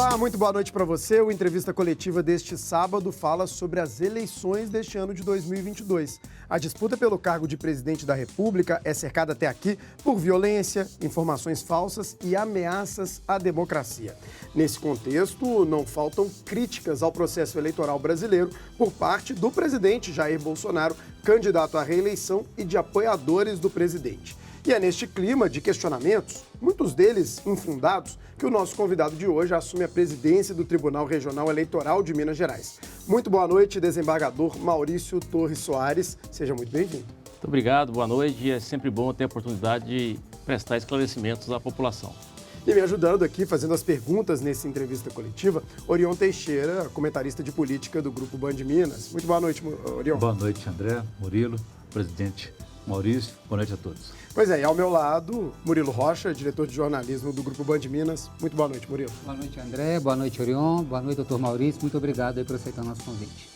Olá, muito boa noite para você. O Entrevista Coletiva deste sábado fala sobre as eleições deste ano de 2022. A disputa pelo cargo de presidente da República é cercada até aqui por violência, informações falsas e ameaças à democracia. Nesse contexto, não faltam críticas ao processo eleitoral brasileiro por parte do presidente Jair Bolsonaro, candidato à reeleição, e de apoiadores do presidente. E é neste clima de questionamentos, muitos deles infundados, que o nosso convidado de hoje assume a presidência do Tribunal Regional Eleitoral de Minas Gerais. Muito boa noite, desembargador Maurício Torres Soares. Seja muito bem-vindo. Muito obrigado, boa noite. É sempre bom ter a oportunidade de prestar esclarecimentos à população. E me ajudando aqui, fazendo as perguntas nessa entrevista coletiva, Orion Teixeira, comentarista de política do Grupo Band Minas. Muito boa noite, Orion. Boa noite, André, Murilo, presidente Maurício. Boa noite a todos. Pois é, e ao meu lado, Murilo Rocha, diretor de jornalismo do Grupo Band Minas. Muito boa noite, Murilo. Boa noite, André. Boa noite, Orion. Boa noite, doutor Maurício. Muito obrigado aí por aceitar o nosso convite.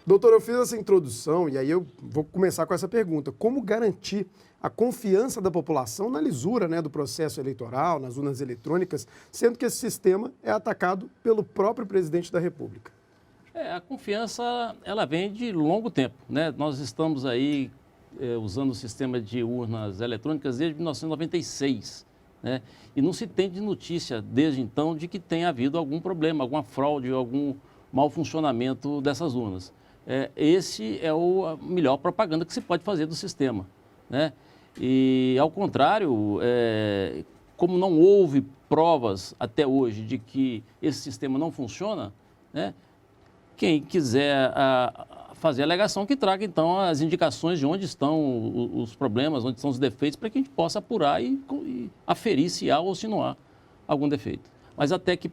Doutor, eu fiz essa introdução e aí eu vou começar com essa pergunta. Como garantir a confiança da população na lisura, do processo eleitoral, nas urnas eletrônicas, sendo que esse sistema é atacado pelo próprio presidente da República? A confiança, ela vem de longo tempo, Nós estamos aí usando o sistema de urnas eletrônicas desde 1996, E não se tem de notícia desde então de que tenha havido algum problema, alguma fraude, algum mau funcionamento dessas urnas. Esse é a melhor propaganda que se pode fazer do sistema, E, ao contrário, como não houve provas até hoje de que esse sistema não funciona, quem quiser fazer a alegação que traga, então, as indicações de onde estão os problemas, onde estão os defeitos, para que a gente possa apurar e aferir se há ou se não há algum defeito. Mas até que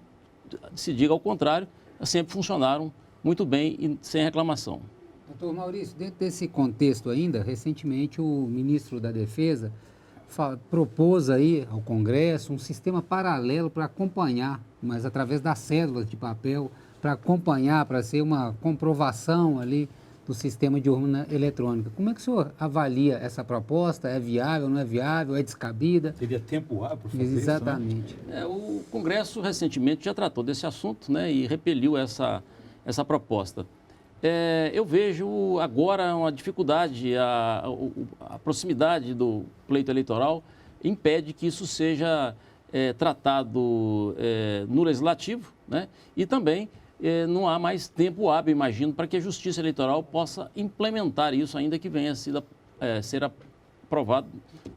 se diga ao contrário, sempre funcionaram muito bem e sem reclamação. Doutor Maurício, dentro desse contexto ainda, recentemente o ministro da Defesa propôs aí ao Congresso um sistema paralelo para acompanhar, mas através das cédulas de papel, para acompanhar, para ser uma comprovação ali do sistema de urna eletrônica. Como é que o senhor avalia essa proposta? É viável, não é viável? É descabida? Teria tempo hábil para fazer Exatamente. isso, O Congresso recentemente já tratou desse assunto, e repeliu essa proposta. Eu vejo agora uma dificuldade, a proximidade do pleito eleitoral impede que isso seja tratado no Legislativo, E também não há mais tempo hábil, imagino, para que a Justiça Eleitoral possa implementar isso, ainda que venha a ser aprovado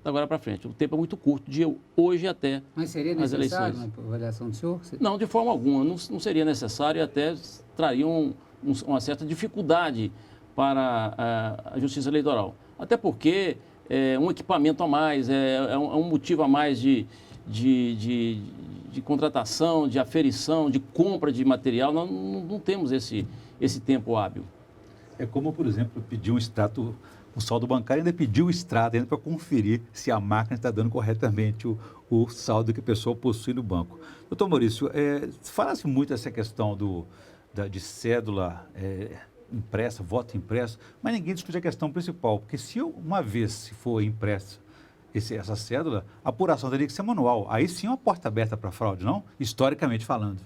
da agora para frente. O tempo é muito curto, de hoje até as eleições. Mas seria necessário uma avaliação do senhor? Não, de forma alguma, não seria necessário e até traria uma certa dificuldade para a Justiça Eleitoral. Até porque um equipamento a mais, um motivo a mais de contratação, de aferição, de compra de material. Nós não temos esse tempo hábil. É como, por exemplo, pedir um extrato, um saldo bancário, ainda pedir o extrato para conferir se a máquina está dando corretamente o saldo que a pessoa possui no banco. Doutor Maurício, fala-se muito essa questão de cédula impressa, voto impresso, mas ninguém discute a questão principal, porque se uma vez se for impressa essa cédula, a apuração teria que ser manual. Aí sim é uma porta aberta para fraude, não? Historicamente falando.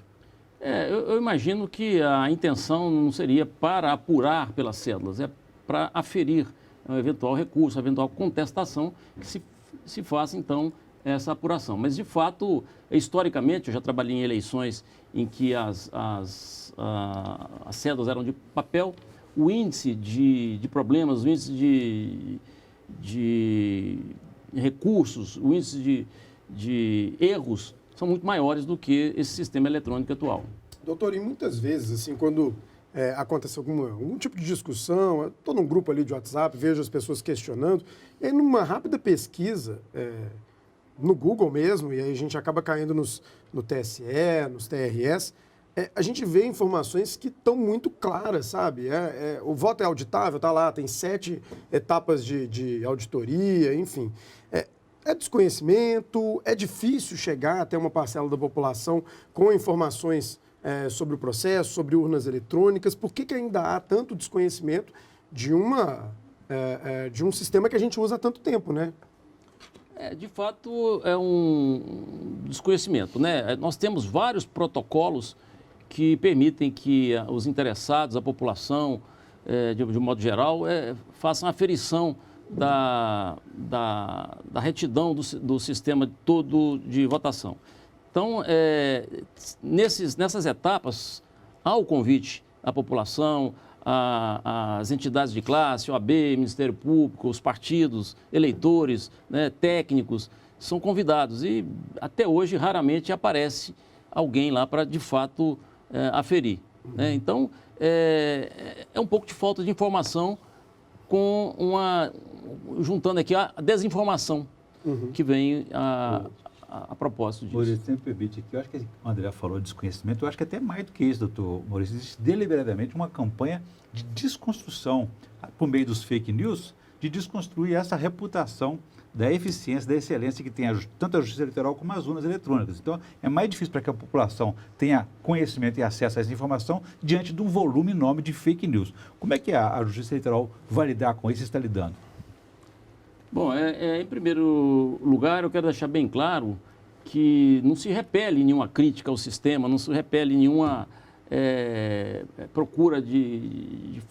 Eu imagino que a intenção não seria para apurar pelas cédulas, é para aferir um eventual recurso, eventual contestação, que se faça, então, essa apuração. Mas, de fato, historicamente, eu já trabalhei em eleições em que as cédulas eram de papel, o índice de problemas, o índice de recursos, o índice de erros são muito maiores do que esse sistema eletrônico atual. Doutor, e muitas vezes, assim, quando acontece algum tipo de discussão, estou num grupo ali de WhatsApp, vejo as pessoas questionando, e aí numa rápida pesquisa, no Google mesmo, e aí a gente acaba caindo no TSE, nos TRS, a gente vê informações que estão muito claras, sabe? O voto é auditável, está lá, tem 7 etapas de auditoria, enfim. É desconhecimento, é difícil chegar até uma parcela da população com informações sobre o processo, sobre urnas eletrônicas. Por que ainda há tanto desconhecimento de um sistema que a gente usa há tanto tempo, né? De fato, é um desconhecimento, né? Nós temos vários protocolos que permitem que os interessados, a população, de modo geral, façam a aferição da retidão do sistema todo de votação. Então, nessas etapas, há o convite à população, às entidades de classe, OAB, Ministério Público, os partidos, eleitores, né, técnicos, são convidados. E até hoje, raramente aparece alguém lá para, de fato, aferir. Né? Então, é um pouco de falta de informação juntando aqui a desinformação que vem a propósito disso. Maurício, sempre permite aqui, eu acho que o André falou de desconhecimento, eu acho que até mais do que isso, doutor Maurício, existe deliberadamente uma campanha de desconstrução, por meio dos fake news, de desconstruir essa reputação da eficiência, da excelência que tem tanto a Justiça Eleitoral como as urnas eletrônicas. Então, é mais difícil para que a população tenha conhecimento e acesso a essa informação diante de um volume enorme de fake news. Como é que a Justiça Eleitoral vai lidar com isso e está lidando? Bom, em primeiro lugar, eu quero deixar bem claro que não se repele nenhuma crítica ao sistema, não se repele nenhuma procura de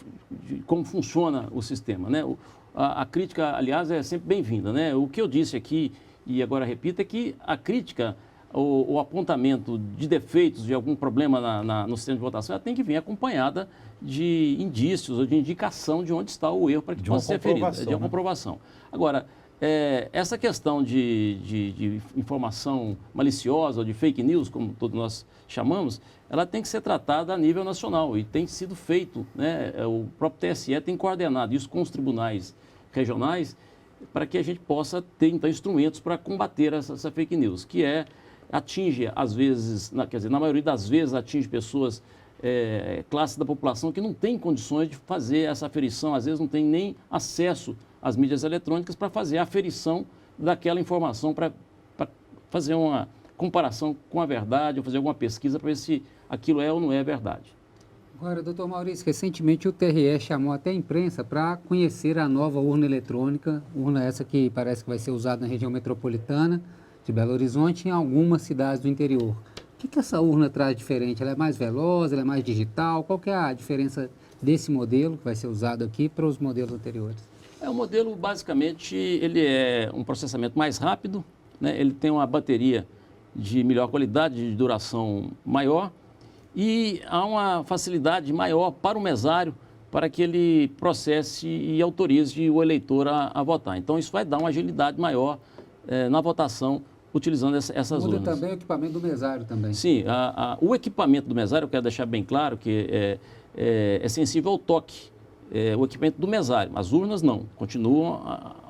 como funciona o sistema, né? A crítica, aliás, é sempre bem-vinda, né? O que eu disse aqui, e agora repito, é que a crítica, o apontamento de defeitos, de algum problema no sistema de votação, ela tem que vir acompanhada de indícios ou de indicação de onde está o erro para que possa ser ferido, de uma comprovação. Agora, essa questão de informação maliciosa ou de fake news, como todos nós chamamos, ela tem que ser tratada a nível nacional e tem sido feito, né? O próprio TSE tem coordenado isso com os tribunais regionais para que a gente possa ter, então, instrumentos para combater essa fake news, que atinge, às vezes, na maioria das vezes, atinge pessoas, classes da população que não têm condições de fazer essa aferição, às vezes não tem nem acesso às mídias eletrônicas para fazer a aferição daquela informação, para fazer uma comparação com a verdade, ou fazer alguma pesquisa para ver se aquilo é ou não é verdade. Agora, doutor Maurício, recentemente o TRE chamou até a imprensa para conhecer a nova urna eletrônica, urna essa que parece que vai ser usada na região metropolitana de Belo Horizonte e em algumas cidades do interior. O que essa urna traz diferente? Ela é mais veloz, ela é mais digital? Qual que é a diferença desse modelo que vai ser usado aqui para os modelos anteriores? O modelo, basicamente, ele é um processamento mais rápido, né? Ele tem uma bateria de melhor qualidade, de duração maior, e há uma facilidade maior para o mesário para que ele processe e autorize o eleitor a votar. Então, isso vai dar uma agilidade maior na votação utilizando essas urnas. Muda também o equipamento do mesário também. Sim, o equipamento do mesário, eu quero deixar bem claro que é sensível ao toque, o equipamento do mesário. As urnas não, continuam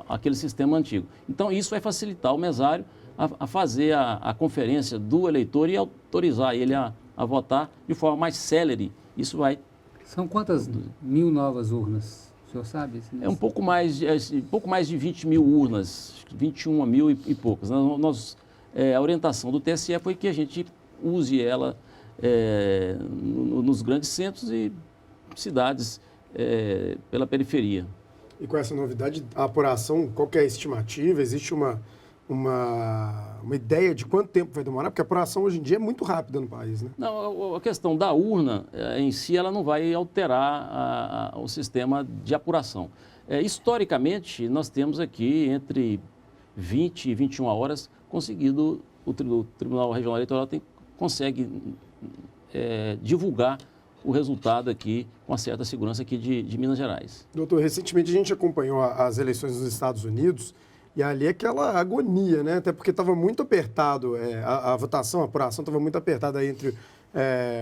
aquele sistema antigo. Então, isso vai facilitar o mesário a fazer a conferência do eleitor e autorizar ele a votar de forma mais célere. Isso vai... São quantas mil novas urnas? O senhor sabe? Um pouco mais de 20 mil urnas, 21 mil e poucas. A orientação do TSE foi que a gente use ela nos grandes centros e cidades pela periferia. E com essa novidade, a apuração, qual que é a estimativa? Existe uma ideia de quanto tempo vai demorar? Porque a apuração hoje em dia é muito rápida no país, né? Não, a questão da urna em si, ela não vai alterar o sistema de apuração. Historicamente, nós temos aqui entre 20 e 21 horas conseguido, o Tribunal Regional Eleitoral consegue divulgar o resultado aqui com uma certa segurança aqui de Minas Gerais. Doutor, recentemente a gente acompanhou as eleições nos Estados Unidos e ali é aquela agonia, né? Até porque estava muito apertado, a votação, a apuração estava muito apertada entre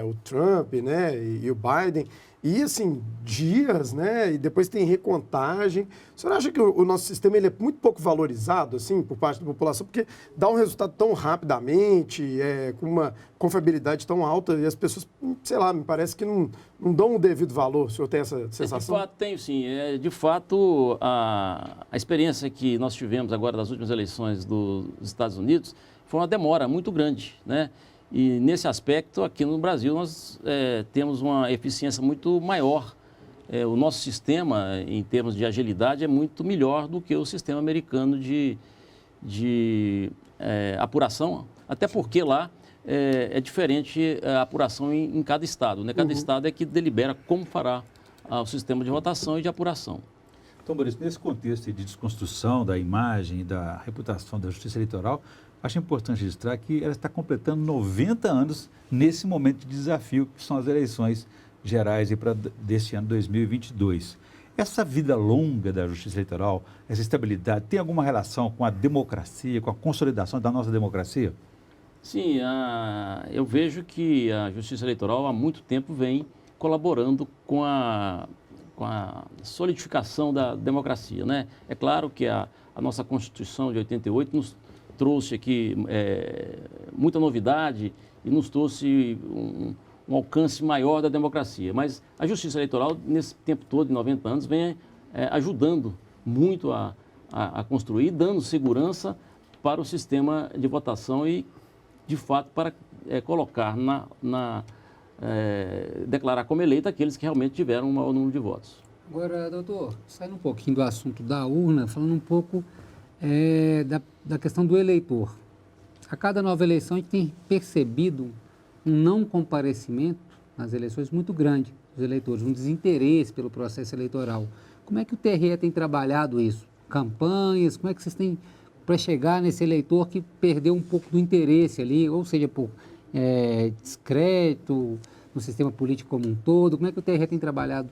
o Trump, né, e o Biden. E, assim, dias, né? E depois tem recontagem. O senhor acha que o nosso sistema ele é muito pouco valorizado, assim, por parte da população? Porque dá um resultado tão rapidamente, com uma confiabilidade tão alta, e as pessoas, sei lá, me parece que não dão o devido valor. O senhor tem essa sensação? De fato, tenho sim. De fato, a experiência que nós tivemos agora das últimas eleições dos Estados Unidos foi uma demora muito grande, né? E, nesse aspecto, aqui no Brasil, nós temos uma eficiência muito maior. O nosso sistema, em termos de agilidade, é muito melhor do que o sistema americano de apuração, até porque lá é diferente a apuração em cada estado, né? Cada estado é que delibera como fará o sistema de votação e de apuração. Então, Maurício, nesse contexto de desconstrução da imagem e da reputação da Justiça Eleitoral, acho importante registrar que ela está completando 90 anos nesse momento de desafio, que são as eleições gerais deste ano 2022. Essa vida longa da Justiça Eleitoral, essa estabilidade, tem alguma relação com a democracia, com a consolidação da nossa democracia? Sim, eu vejo que a Justiça Eleitoral há muito tempo vem colaborando com a solidificação da democracia, né? É claro que a nossa Constituição de 88 nos trouxe aqui muita novidade e nos trouxe um alcance maior da democracia. Mas a Justiça Eleitoral, nesse tempo todo, de 90 anos, vem ajudando muito a construir, dando segurança para o sistema de votação e, de fato, para colocar declarar como eleito aqueles que realmente tiveram um maior número de votos. Agora, doutor, saindo um pouquinho do assunto da urna, falando um pouco da questão do eleitor. A cada nova eleição a gente tem percebido um não comparecimento nas eleições muito grande dos eleitores, um desinteresse pelo processo eleitoral. Como é que o TRE tem trabalhado isso? Campanhas, como é que vocês têm para chegar nesse eleitor que perdeu um pouco do interesse ali, ou seja, por discreto, no sistema político como um todo? Como é que o TRE tem trabalhado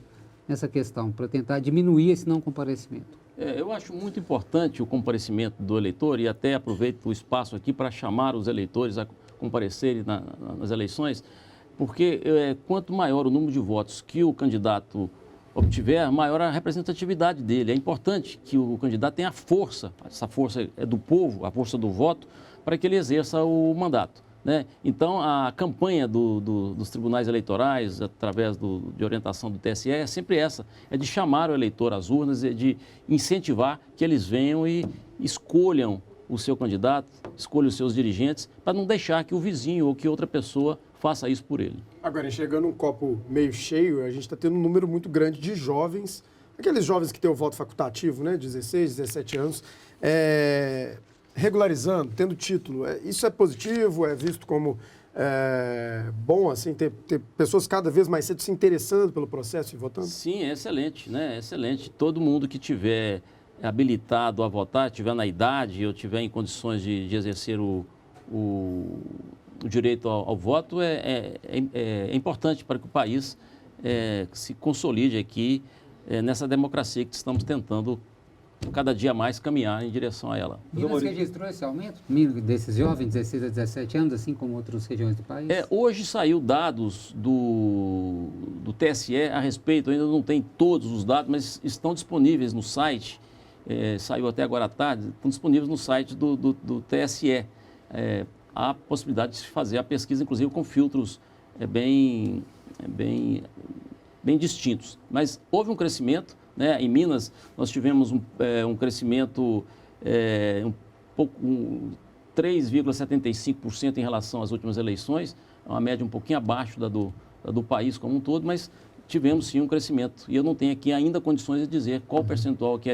nessa questão, para tentar diminuir esse não comparecimento? Eu acho muito importante o comparecimento do eleitor e até aproveito o espaço aqui para chamar os eleitores a comparecerem nas eleições, porque quanto maior o número de votos que o candidato obtiver, maior a representatividade dele. É importante que o candidato tenha força, essa força é do povo, a força do voto, para que ele exerça o mandato, né? Então, a campanha dos tribunais eleitorais, através de orientação do TSE, é sempre essa, é de chamar o eleitor às urnas, é de incentivar que eles venham e escolham o seu candidato, escolham os seus dirigentes, para não deixar que o vizinho ou que outra pessoa faça isso por ele. Agora, enxergando um copo meio cheio, a gente está tendo um número muito grande de jovens, aqueles jovens que têm o voto facultativo, né, 16, 17 anos, regularizando, tendo título. Isso é positivo, é visto como bom, assim, ter pessoas cada vez mais cedo se interessando pelo processo e votando? Sim, é excelente, né? É excelente. Todo mundo que tiver habilitado a votar, tiver na idade ou tiver em condições de exercer o direito ao voto é importante para que o país se consolide aqui nessa democracia que estamos tentando cada dia mais caminhar em direção a ela. Minas registrou esse aumento desses jovens, 16 a 17 anos, assim como outras regiões do país? Hoje saiu dados do TSE a respeito, ainda não tem todos os dados, mas estão disponíveis no site, saiu até agora à tarde, estão disponíveis no site do TSE. Há possibilidade de se fazer a pesquisa, inclusive com filtros bem distintos. Mas houve um crescimento, né? Em Minas, nós tivemos um crescimento 3,75% em relação às últimas eleições, uma média um pouquinho abaixo da do país como um todo, mas tivemos sim um crescimento. E eu não tenho aqui ainda condições de dizer qual percentual que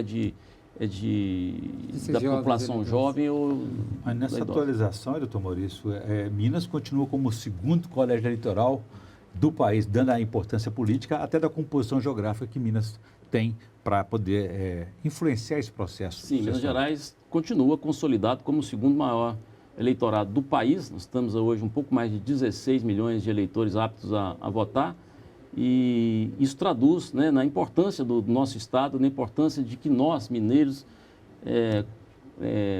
da população jovem ou... Mas nessa atualização, doutor Maurício, Minas continua como o segundo colégio eleitoral do país, dando a importância política até da composição geográfica que Minas tem para poder influenciar esse processo. Sim, Minas Gerais continua consolidado como o segundo maior eleitorado do país. Nós estamos hoje um pouco mais de 16 milhões de eleitores aptos a votar. E isso traduz, né, na importância do nosso Estado, na importância de que nós, mineiros,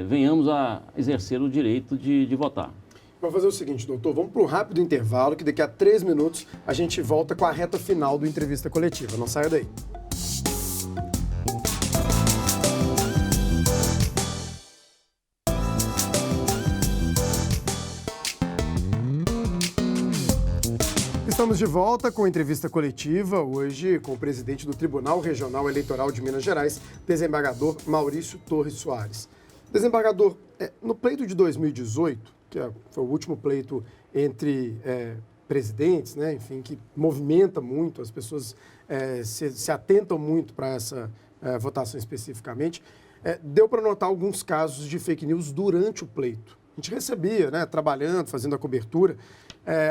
venhamos a exercer o direito de votar. Vamos fazer o seguinte, doutor, vamos para um rápido intervalo, que daqui a 3 minutos a gente volta com a reta final do Entrevista Coletiva. Não saia daí. Estamos de volta com a entrevista coletiva, hoje com o presidente do Tribunal Regional Eleitoral de Minas Gerais, desembargador Maurício Torres Soares. Desembargador, no pleito de 2018, que foi o último pleito entre presidentes, né, enfim, que movimenta muito, as pessoas se atentam muito para votação especificamente, deu para notar alguns casos de fake news durante o pleito. A gente recebia, né, trabalhando, fazendo a cobertura,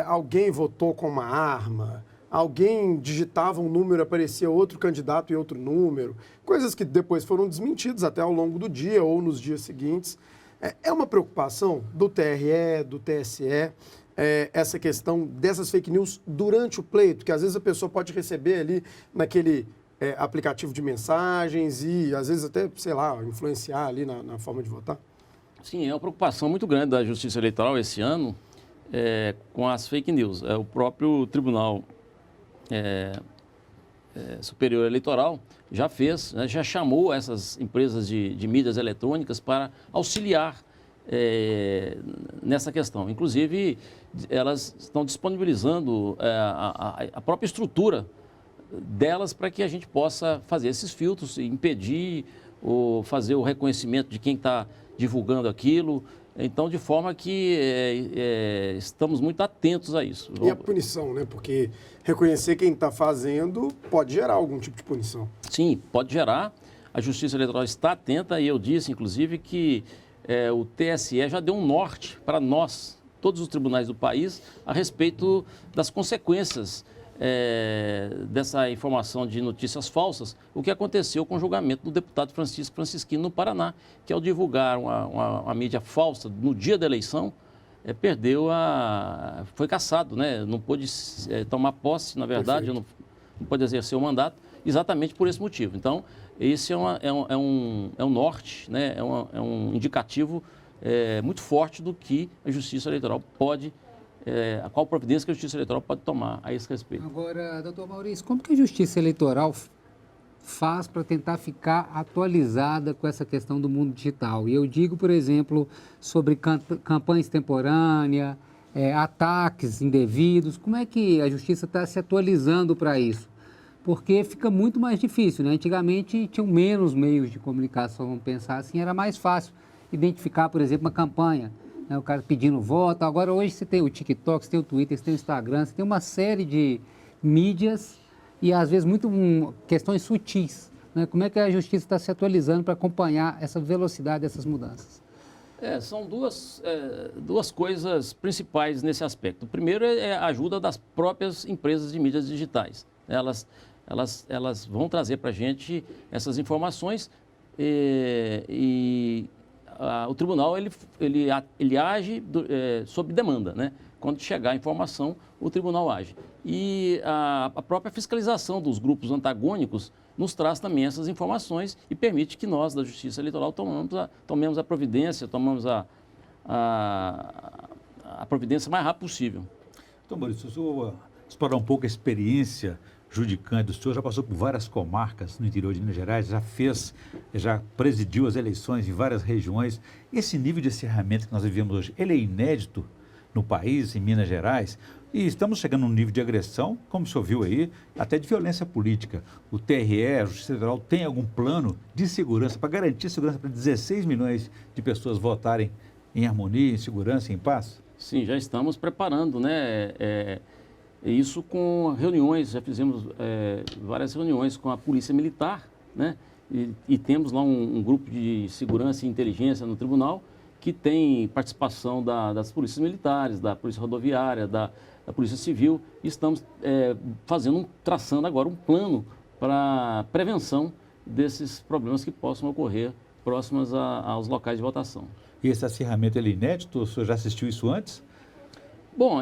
alguém votou com uma arma, alguém digitava um número, aparecia outro candidato e outro número, coisas que depois foram desmentidas até ao longo do dia ou nos dias seguintes. É uma preocupação do TRE, do TSE, essa questão dessas fake news durante o pleito, que às vezes a pessoa pode receber ali naquele aplicativo de mensagens e às vezes até, sei lá, influenciar ali na forma de votar? Sim, é uma preocupação muito grande da Justiça Eleitoral esse ano com as fake news. O próprio Tribunal Superior Eleitoral já fez, né, já chamou essas empresas de mídias eletrônicas para auxiliar nessa questão. Inclusive, elas estão disponibilizando a própria estrutura delas para que a gente possa fazer esses filtros, impedir ou fazer o reconhecimento de quem está divulgando aquilo. Então, de forma que estamos muito atentos a isso. E a punição, né? Porque reconhecer quem está fazendo pode gerar algum tipo de punição. Sim, pode gerar. A Justiça Eleitoral está atenta e eu disse, inclusive, que o TSE já deu um norte para nós, todos os tribunais do país, a respeito das consequências dessa informação de notícias falsas, o que aconteceu com o julgamento do deputado Francisco Francisquini no Paraná, que ao divulgar uma mídia falsa no dia da eleição, foi cassado, né? Não pôde tomar posse, na verdade, não pôde exercer o mandato, exatamente por esse motivo. Então, esse é um norte, né? É um indicativo muito forte do que a Justiça Eleitoral pode qual providência que a Justiça Eleitoral pode tomar a esse respeito. Agora, doutor Maurício, como que a Justiça Eleitoral faz para tentar ficar atualizada com essa questão do mundo digital? E eu digo, por exemplo, sobre campanhas extemporâneas, ataques indevidos, como é que a Justiça está se atualizando para isso? Porque fica muito mais difícil, né? Antigamente tinham menos meios de comunicação, vamos pensar assim, era mais fácil identificar, por exemplo, uma campanha, o cara pedindo voto. Agora, hoje, você tem o TikTok, você tem o Twitter, você tem o Instagram, você tem uma série de mídias e, às vezes, questões sutis. Né? Como é que a Justiça está se atualizando para acompanhar essa velocidade dessas mudanças? São duas coisas principais nesse aspecto. O primeiro é a ajuda das próprias empresas de mídias digitais. Elas vão trazer para a gente essas informações o tribunal ele age sob demanda, né? Quando chegar a informação, o tribunal age. E a própria fiscalização dos grupos antagônicos nos traz também essas informações e permite que nós, da Justiça Eleitoral, tomemos a providência, a providência o mais rápido possível. Então, Maurício, eu vou explorar um pouco a experiência judicante. O senhor já passou por várias comarcas no interior de Minas Gerais, já presidiu as eleições em várias regiões. Esse nível de acirramento que nós vivemos hoje, ele é inédito no país, em Minas Gerais, e estamos chegando a um nível de agressão, como o senhor viu aí, até de violência política. O TRE, a Justiça Eleitoral, tem algum plano de segurança para garantir segurança para 16 milhões de pessoas votarem em harmonia, em segurança, em paz? Sim, já estamos preparando, né? Isso com reuniões, já fizemos várias reuniões com a Polícia Militar, né? E temos lá um grupo de segurança e inteligência no tribunal que tem participação das polícias militares, da Polícia Rodoviária, da Polícia Civil. E estamos traçando agora um plano para prevenção desses problemas que possam ocorrer próximos aos locais de votação. E esse acirramento é inédito? O senhor já assistiu isso antes? Bom,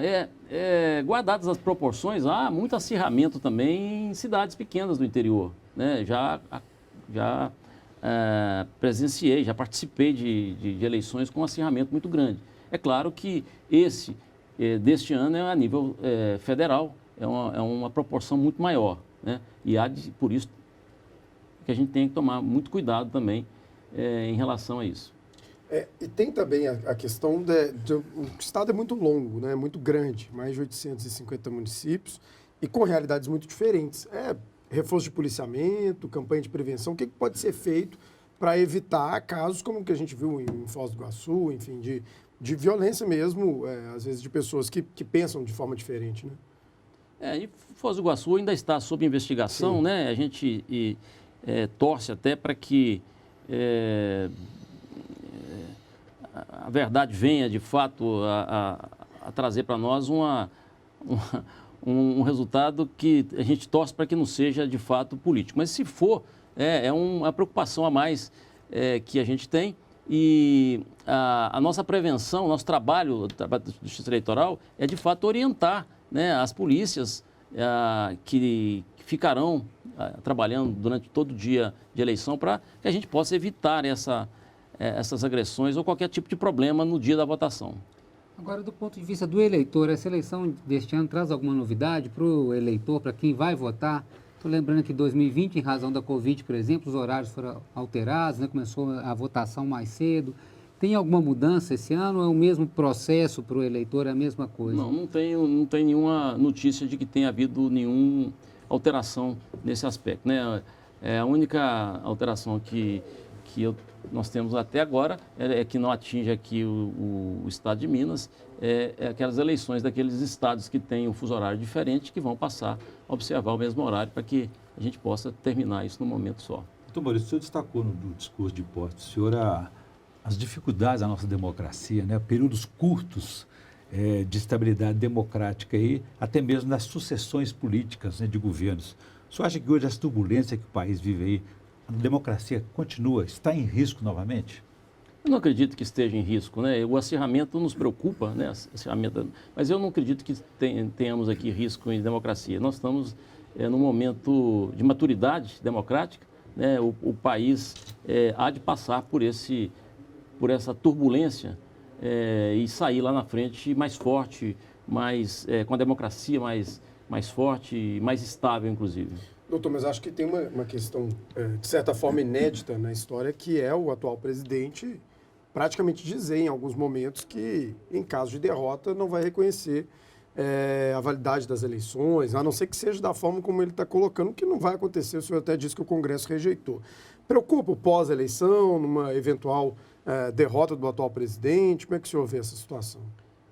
guardadas as proporções, há muito acirramento também em cidades pequenas do interior, né? Já presenciei, já participei de eleições com um acirramento muito grande. É claro que deste ano é a nível federal, é uma proporção muito maior, né? E por isso que a gente tem que tomar muito cuidado também em relação a isso. E tem também a questão o estado é muito longo, né? Muito grande, mais de 850 municípios e com realidades muito diferentes. Reforço de policiamento, campanha de prevenção, o que pode ser feito para evitar casos como o que a gente viu em Foz do Iguaçu, enfim, de violência mesmo, às vezes de pessoas que pensam de forma diferente, né? E Foz do Iguaçu ainda está sob investigação, Sim. né? A gente torce até para que a verdade venha, de fato, a trazer para nós um resultado que a gente torce para que não seja, de fato, político. Mas, se for, é uma preocupação a mais que a gente tem. E a nossa prevenção, o nosso trabalho da Justiça Eleitoral é, de fato, orientar, né, as polícias que ficarão trabalhando durante todo o dia de eleição para que a gente possa evitar essas agressões ou qualquer tipo de problema no dia da votação. Agora, do ponto de vista do eleitor, essa eleição deste ano traz alguma novidade para o eleitor, para quem vai votar? Estou lembrando que em 2020, em razão da Covid, por exemplo, os horários foram alterados, né? Começou a votação mais cedo. Tem alguma mudança esse ano ou é o mesmo processo para o eleitor, é a mesma coisa? Não tem nenhuma notícia de que tenha havido nenhuma alteração nesse aspecto, né? A única alteração que nós temos até agora é que não atinge aqui o estado de Minas, aquelas eleições daqueles estados que têm um fuso horário diferente, que vão passar a observar o mesmo horário para que a gente possa terminar isso num momento só. Doutor Maurício, o senhor destacou no discurso de posse do senhor as dificuldades da nossa democracia, né? Períodos curtos de estabilidade democrática e até mesmo nas sucessões políticas, né, de governos. O senhor acha que hoje essa turbulência que o país vive aí, a democracia está em risco novamente? Eu não acredito que esteja em risco, né? O acirramento nos preocupa, né? Mas eu não acredito que tenhamos aqui risco em democracia. Nós estamos num momento de maturidade democrática, né? O país há de passar por essa turbulência e sair lá na frente mais forte, com a democracia mais forte, mais estável, inclusive. Doutor, mas acho que tem uma questão, de certa forma, inédita na história, que é o atual presidente praticamente dizer, em alguns momentos, que, em caso de derrota, não vai reconhecer a validade das eleições, a não ser que seja da forma como ele está colocando, que não vai acontecer. O senhor até disse que o Congresso rejeitou. Preocupa o pós-eleição, numa eventual derrota do atual presidente? Como é que o senhor vê essa situação?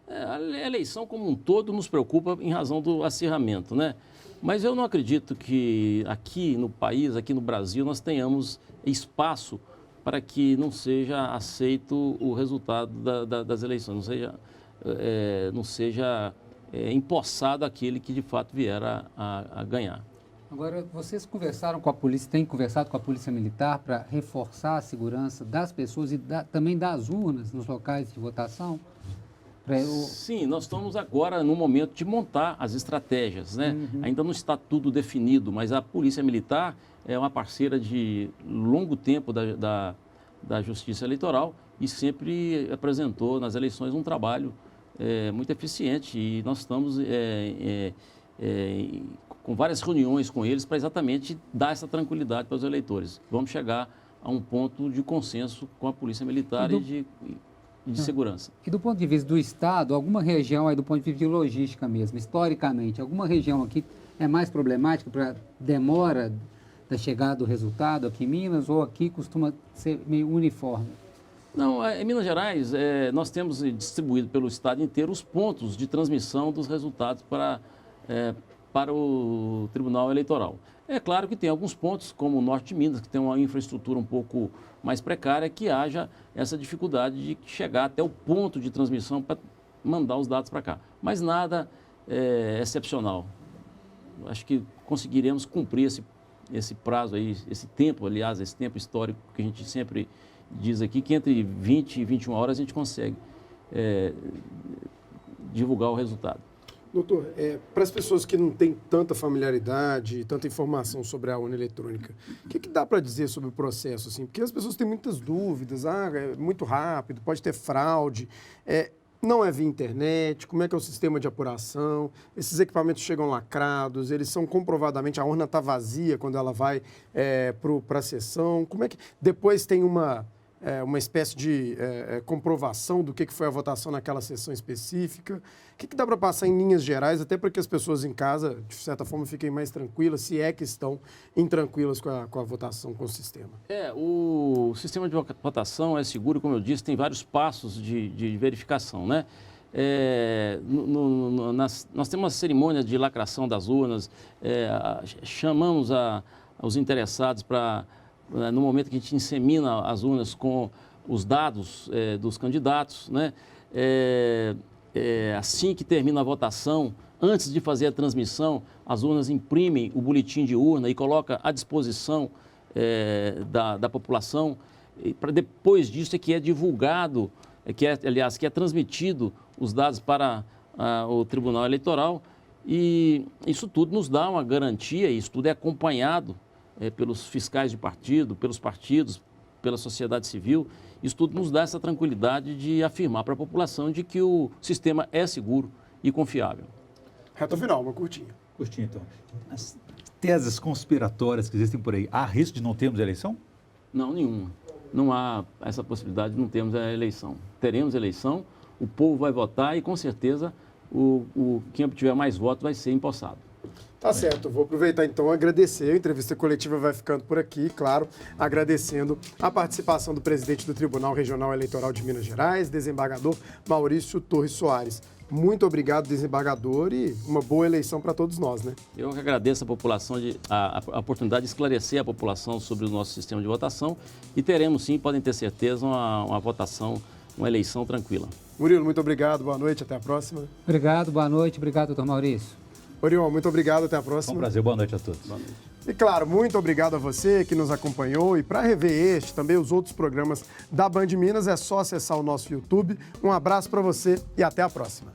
A eleição como um todo nos preocupa em razão do acirramento, né? Mas eu não acredito que aqui no país, aqui no Brasil, nós tenhamos espaço para que não seja aceito o resultado das eleições, não seja empossado aquele que de fato vier a ganhar. Agora, vocês conversaram com a polícia, têm conversado com a Polícia Militar para reforçar a segurança das pessoas e também das urnas nos locais de votação? Sim, nós estamos agora no momento de montar as estratégias, né? Uhum. Ainda não está tudo definido, mas a Polícia Militar é uma parceira de longo tempo da Justiça Eleitoral e sempre apresentou nas eleições um trabalho muito eficiente e nós estamos com várias reuniões com eles para exatamente dar essa tranquilidade para os eleitores. Vamos chegar a um ponto de consenso com a Polícia Militar e de segurança. E do ponto de vista do Estado, alguma região aí do ponto de vista de logística mesmo, historicamente, alguma região aqui é mais problemática para demora da chegada do resultado aqui em Minas ou aqui costuma ser meio uniforme? Não, em Minas Gerais, nós temos distribuído pelo Estado inteiro os pontos de transmissão dos resultados para o Tribunal Eleitoral. É claro que tem alguns pontos, como o norte de Minas, que tem uma infraestrutura um pouco mais precária, que haja essa dificuldade de chegar até o ponto de transmissão para mandar os dados para cá. Mas nada excepcional. Acho que conseguiremos cumprir esse prazo aí, esse tempo histórico que a gente sempre diz aqui, que entre 20 e 21 horas a gente consegue divulgar o resultado. Doutor, para as pessoas que não têm tanta familiaridade, tanta informação sobre a urna eletrônica, o que dá para dizer sobre o processo? Assim? Porque as pessoas têm muitas dúvidas, é muito rápido, pode ter fraude, não é via internet, como é que é o sistema de apuração, esses equipamentos chegam lacrados, eles são comprovadamente, a urna está vazia quando ela vai para a sessão, como é que depois tem uma espécie de comprovação do que foi a votação naquela sessão específica. O que dá para passar em linhas gerais, até para que as pessoas em casa, de certa forma, fiquem mais tranquilas, se é que estão intranquilas com a votação, com o sistema? O sistema de votação é seguro, como eu disse, tem vários passos de verificação, né? Nós temos uma cerimônia de lacração das urnas, chamamos os interessados no momento que a gente insemina as urnas com os dados dos candidatos, né? Assim que termina a votação, antes de fazer a transmissão, as urnas imprimem o boletim de urna e colocam à disposição da população. Para depois disso é que é divulgado, que é transmitido os dados para o Tribunal Eleitoral, e isso tudo nos dá uma garantia, isso tudo é acompanhado pelos fiscais de partido, pelos partidos, pela sociedade civil. Isso tudo nos dá essa tranquilidade de afirmar para a população de que o sistema é seguro e confiável. Reta final, uma curtinha. Curtinho, então. As teses conspiratórias que existem por aí, há risco de não termos eleição? Não, nenhuma. Não há essa possibilidade de não termos a eleição. Teremos eleição, o povo vai votar e, com certeza, quem obtiver mais votos vai ser empossado. Tá certo, vou aproveitar então e agradecer. A entrevista coletiva vai ficando por aqui, claro, agradecendo a participação do presidente do Tribunal Regional Eleitoral de Minas Gerais, desembargador Maurício Torres Soares. Muito obrigado, desembargador, e uma boa eleição para todos nós, né? Eu que agradeço a população, a oportunidade de esclarecer a população sobre o nosso sistema de votação, e teremos sim, podem ter certeza, uma votação, uma eleição tranquila. Murilo, muito obrigado, boa noite, até a próxima. Obrigado, boa noite, obrigado, doutor Maurício. Orion, muito obrigado, até a próxima. Foi um prazer, boa noite a todos. Boa noite. E claro, muito obrigado a você que nos acompanhou, e para rever este, também os outros programas da Band Minas, é só acessar o nosso YouTube. Um abraço para você e até a próxima.